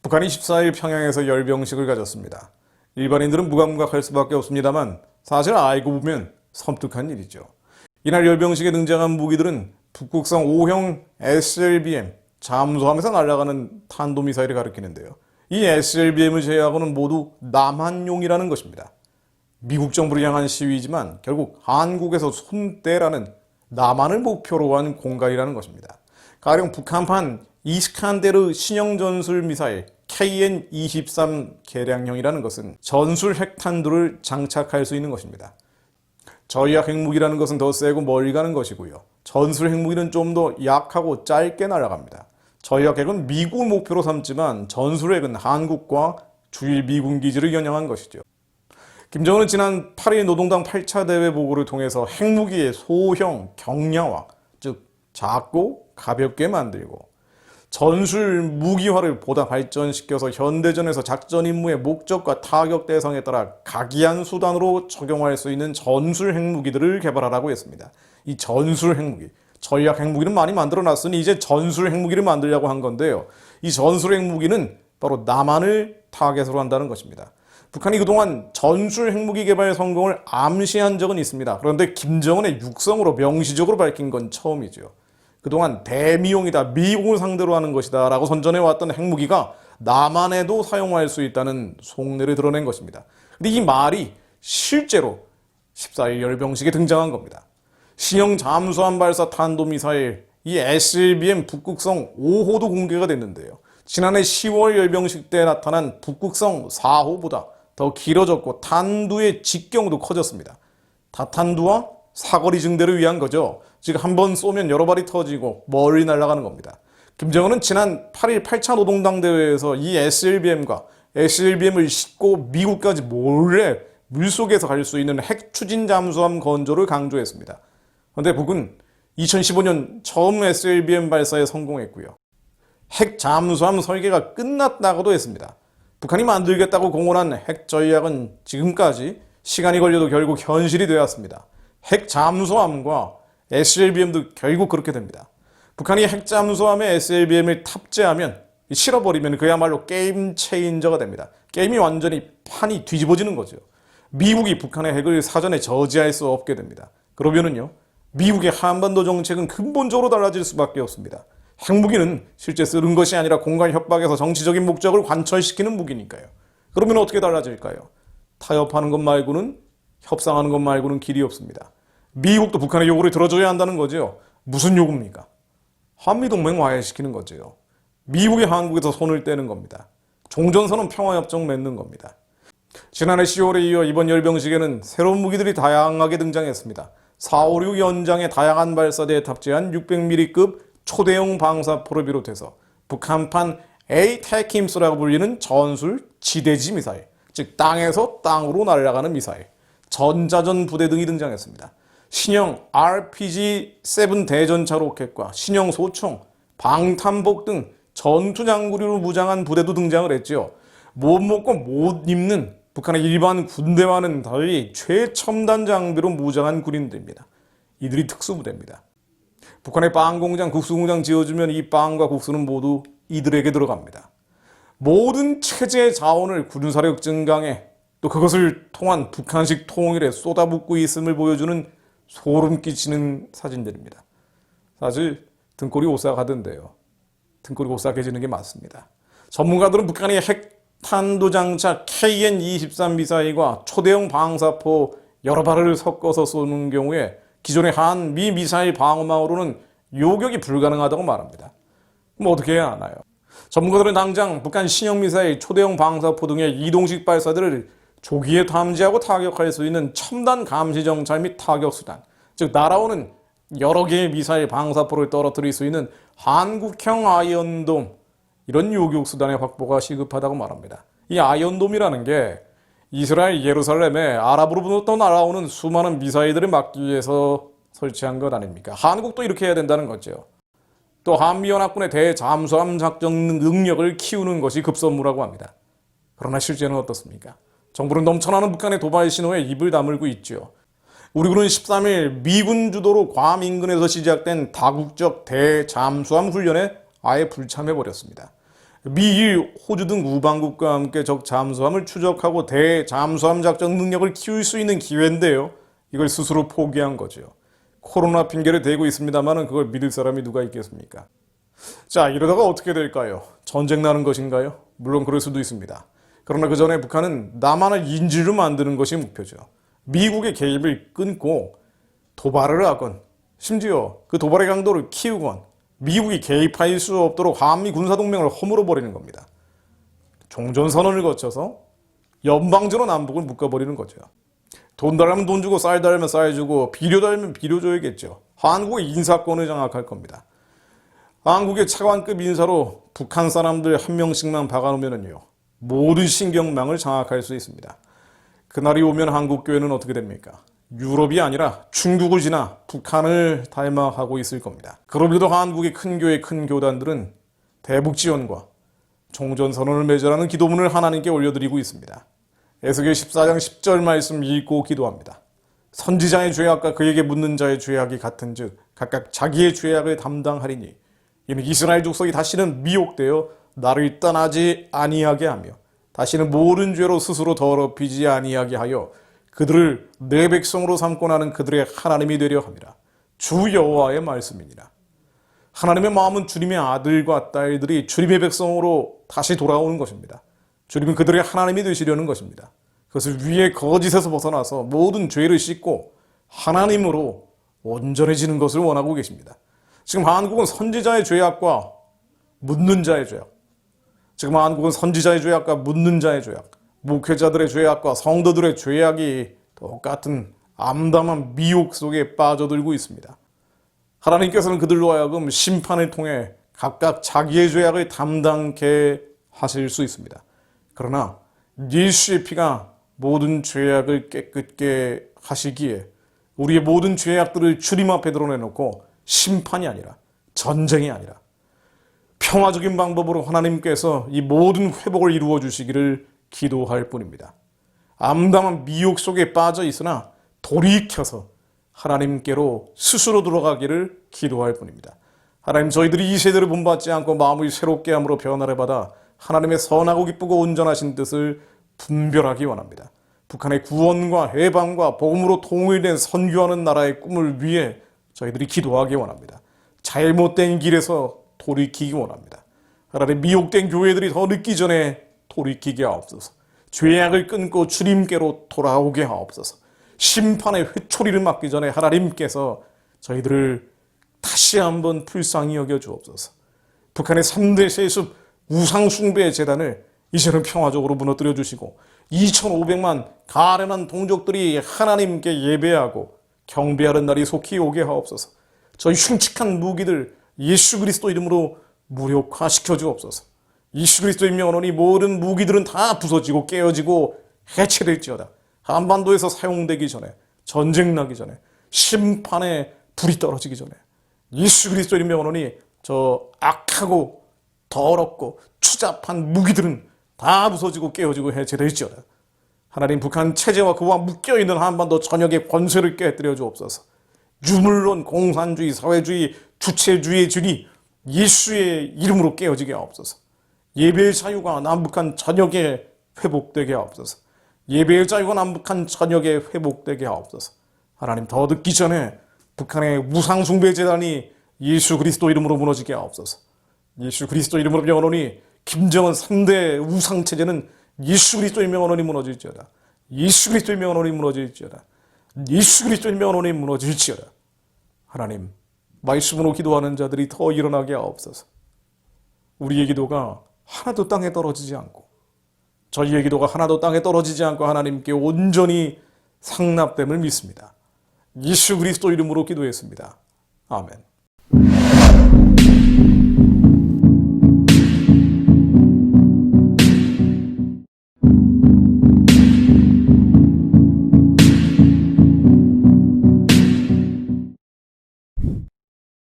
북한이 14일 평양에서 열병식을 가졌습니다. 일반인들은 무감각할 수밖에 없습니다만 사실 알고 보면 섬뜩한 일이죠. 이날 열병식에 등장한 무기들은 북극성 5형 SLBM 잠수함에서 날아가는 탄도미사일을 가리키는데요. 이 SLBM을 제외하고는 모두 남한용이라는 것입니다. 미국 정부를 향한 시위이지만 결국 한국에서 손대라는 남한을 목표로 한 공갈이라는 것입니다. 가령 북한판 이스칸데르 신형 전술 미사일 KN-23 개량형이라는 것은 전술 핵탄두를 장착할 수 있는 것입니다. 전략 핵무기라는 것은 더 세고 멀리 가는 것이고요. 전술 핵무기는 좀 더 약하고 짧게 날아갑니다. 전략 핵은 미국을 목표로 삼지만 전술 핵은 한국과 주일 미군 기지를 겨냥한 것이죠. 김정은은 지난 8일 노동당 8차 대회 보고를 통해서 핵무기의 소형, 경량화, 즉 작고 가볍게 만들고 전술 무기화를 보다 발전시켜서 현대전에서 작전 임무의 목적과 타격 대상에 따라 각이한 수단으로 적용할 수 있는 전술 핵무기들을 개발하라고 했습니다. 이 전술 핵무기, 전략 핵무기는 많이 만들어놨으니 이제 전술 핵무기를 만들려고 한 건데요. 이 전술 핵무기는 바로 남한을 타겟으로 한다는 것입니다. 북한이 그동안 전술 핵무기 개발 성공을 암시한 적은 있습니다. 그런데 김정은의 육성으로 명시적으로 밝힌 건 처음이죠. 그동안 대미용이다, 미국을 상대로 하는 것이다 라고 선전해왔던 핵무기가 남한에도 사용할 수 있다는 속내를 드러낸 것입니다. 근데 이 말이 실제로 14일 열병식에 등장한 겁니다. 신형 잠수함 발사 탄도미사일 이 SLBM 북극성 5호도 공개가 됐는데요. 지난해 10월 열병식 때 나타난 북극성 4호보다 더 길어졌고 탄두의 직경도 커졌습니다. 다탄두와 사거리 증대를 위한 거죠. 즉 한 번 쏘면 여러 발이 터지고 멀리 날아가는 겁니다. 김정은은 지난 8일 8차 노동당 대회에서 이 SLBM을 싣고 미국까지 몰래 물속에서 갈 수 있는 핵 추진 잠수함 건조를 강조했습니다. 그런데 북은 2015년 처음 SLBM 발사에 성공했고요. 핵 잠수함 설계가 끝났다고도 했습니다. 북한이 만들겠다고 공언한 핵 전략은 지금까지 시간이 걸려도 결국 현실이 되었습니다. 핵 잠수함과 SLBM도 결국 그렇게 됩니다. 북한이 핵 잠수함에 SLBM을 탑재하면 실어버리면 그야말로 게임 체인저가 됩니다. 게임이 완전히 판이 뒤집어지는 거죠. 미국이 북한의 핵을 사전에 저지할 수 없게 됩니다. 그러면은요, 미국의 한반도 정책은 근본적으로 달라질 수밖에 없습니다. 핵무기는 실제 쓰는 것이 아니라 공갈 협박에서 정치적인 목적을 관철시키는 무기니까요. 그러면 어떻게 달라질까요? 타협하는 것 말고는, 협상하는 것 말고는 길이 없습니다. 미국도 북한의 요구를 들어줘야 한다는 거죠. 무슨 요구입니까? 한미동맹 와해시키는 거죠. 미국이 한국에서 손을 떼는 겁니다. 종전선언 평화협정 맺는 겁니다. 지난해 10월에 이어 이번 열병식에는 새로운 무기들이 다양하게 등장했습니다. 456 연장의 다양한 발사대에 탑재한 600mm급 초대형 방사포를 비롯해서 북한판 ATACMS라고 불리는 전술 지대지 미사일, 즉 땅에서 땅으로 날아가는 미사일, 전자전 부대 등이 등장했습니다. 신형 RPG-7 대전차 로켓과 신형 소총, 방탄복 등 전투장구류로 무장한 부대도 등장을 했죠. 못 먹고 못 입는 북한의 일반 군대와는 달리 최첨단 장비로 무장한 군인들입니다. 이들이 특수부대입니다. 북한의 빵공장, 국수공장 지어주면 이 빵과 국수는 모두 이들에게 들어갑니다. 모든 체제 자원을 군사력 증강에 또 그것을 통한 북한식 통일에 쏟아붓고 있음을 보여주는 소름 끼치는 사진들입니다. 사실 등골이 오싹하던데요. 등골이 오싹해지는 게 맞습니다. 전문가들은 북한이 핵탄도 장착 KN-23 미사일과 초대형 방사포 여러 발을 섞어서 쏘는 경우에 기존의 한미 미사일 방어망으로는 요격이 불가능하다고 말합니다. 그럼 어떻게 해야 하나요? 전문가들은 당장 북한 신형 미사일, 초대형 방사포 등의 이동식 발사들을 조기에 탐지하고 타격할 수 있는 첨단 감시 정찰 및 타격 수단, 즉 날아오는 여러 개의 미사일 방사포를 떨어뜨릴 수 있는 한국형 아이언돔, 이런 요격 수단의 확보가 시급하다고 말합니다. 이 아이언돔이라는 게 이스라엘 예루살렘에 아랍으로부터 날아오는 수많은 미사일들을 막기 위해서 설치한 것 아닙니까? 한국도 이렇게 해야 된다는 거죠. 또 한미연합군의 대잠수함 작전 능력을 키우는 것이 급선무라고 합니다. 그러나 실제는 어떻습니까? 정부는 넘쳐나는 북한의 도발 신호에 입을 다물고 있죠. 우리군은 13일 미군 주도로 괌 인근에서 시작된 다국적 대잠수함 훈련에 아예 불참해버렸습니다. 미일, 호주 등 우방국과 함께 적 잠수함을 추적하고 대잠수함 작전 능력을 키울 수 있는 기회인데요. 이걸 스스로 포기한 거죠. 코로나 핑계를 대고 있습니다만 그걸 믿을 사람이 누가 있겠습니까? 자, 이러다가 어떻게 될까요? 전쟁 나는 것인가요? 물론 그럴 수도 있습니다. 그러나 그 전에 북한은 남한을 인질로 만드는 것이 목표죠. 미국의 개입을 끊고 도발을 하건, 심지어 그 도발의 강도를 키우건, 미국이 개입할 수 없도록 한미 군사동맹을 허물어 버리는 겁니다. 종전선언을 거쳐서 연방제로 남북을 묶어버리는 거죠. 돈 달라면 돈 주고 쌀 달면 쌀 주고 비료 달면 비료 줘야겠죠. 한국의 인사권을 장악할 겁니다. 한국의 차관급 인사로 북한 사람들 한 명씩만 박아놓으면요, 모든 신경망을 장악할 수 있습니다. 그날이 오면 한국 교회는 어떻게 됩니까? 유럽이 아니라 중국을 지나 북한을 닮아가고 있을 겁니다. 그럼에도 한국의 큰 교회, 큰 교단들은 대북 지원과 종전선언을 맺으라는 기도문을 하나님께 올려드리고 있습니다. 에스겔 14장 10절 말씀 읽고 기도합니다. 선지자의 죄악과 그에게 묻는 자의 죄악이 같은즉 각각 자기의 죄악을 담당하리니 이는 이스라엘 족속이 다시는 미혹되어 나를 떠나지 아니하게 하며 다시는 모든 죄로 스스로 더럽히지 아니하게 하여 그들을 내 백성으로 삼고 나는 그들의 하나님이 되려 함이라. 주 여호와의 말씀이니라. 하나님의 마음은 주님의 아들과 딸들이 주님의 백성으로 다시 돌아오는 것입니다. 주님은 그들의 하나님이 되시려는 것입니다. 그것을 위에 거짓에서 벗어나서 모든 죄를 씻고 하나님으로 온전해지는 것을 원하고 계십니다. 지금 한국은 선지자의 죄악과 묻는 자의 죄악, 지금 한국은 선지자의 죄악과 묻는 자의 죄악, 목회자들의 죄악과 성도들의 죄악이 똑같은 암담한 미혹 속에 빠져들고 있습니다. 하나님께서는 그들로 하여금 심판을 통해 각각 자기의 죄악을 담당케 하실 수 있습니다. 그러나 예수의 피가 모든 죄악을 깨끗게 하시기에 우리의 모든 죄악들을 주님 앞에 드러내놓고 심판이 아니라, 전쟁이 아니라 평화적인 방법으로 하나님께서 이 모든 회복을 이루어 주시기를 기도할 뿐입니다. 암담한 미혹 속에 빠져 있으나 돌이켜서 하나님께로 스스로 들어가기를 기도할 뿐입니다. 하나님, 저희들이 이 세대를 본받지 않고 마음을 새롭게 함으로 변화를 받아 하나님의 선하고 기쁘고 온전하신 뜻을 분별하기 원합니다. 북한의 구원과 해방과 복음으로 통일된 선교하는 나라의 꿈을 위해 저희들이 기도하기 원합니다. 잘못된 길에서 돌이키기 원합니다. 하나님, 미혹된 교회들이 더 늦기 전에 돌이키게 하옵소서. 죄악을 끊고 주님께로 돌아오게 하옵소서. 심판의 회초리를 맞기 전에 하나님께서 저희들을 다시 한번 불쌍히 여겨 주옵소서. 북한의 3대 세습 우상숭배의 재단을 이제는 평화적으로 무너뜨려 주시고 2,500만 가련한 동족들이 하나님께 예배하고 경배하는 날이 속히 오게 하옵소서. 저희 흉측한 무기들 예수 그리스도 이름으로 무력화시켜 주옵소서. 예수 그리스도의 명하노니 모든 무기들은 다 부서지고 깨어지고 해체될지어다. 한반도에서 사용되기 전에, 전쟁 나기 전에, 심판의 불이 떨어지기 전에 예수 그리스도의 명하노니 저 악하고 더럽고 추잡한 무기들은 다 부서지고 깨어지고 해체될지어다. 하나님, 북한 체제와 그와 묶여있는 한반도 전역의 권세를 깨뜨려 주옵소서. 유물론, 공산주의, 사회주의, 주체주의의 줄이 예수의 이름으로 깨어지게 하옵소서. 예배의 자유가 남북한 전역에 회복되게 하옵소서. 예배의 자유가 남북한 전역에 회복되게 하옵소서. 하나님, 더 늦기 전에 북한의 우상숭배 재단이 예수 그리스도 이름으로 무너지게 하옵소서. 예수 그리스도 이름으로 명하노니 김정은 3대 우상체제는 예수 그리스도의 명하노니 무너질지어다. 예수 그리스도의 명하노니 무너질지어다. 예수 그리스도의 명하노니 무너질지어다. 하나님, 말씀으로 기도하는 자들이 더 일어나게 하옵소서. 우리의 기도가 하나도 땅에 떨어지지 않고, 저희의 기도가 하나도 땅에 떨어지지 않고 하나님께 온전히 상납됨을 믿습니다. 예수 그리스도 이름으로 기도했습니다. 아멘.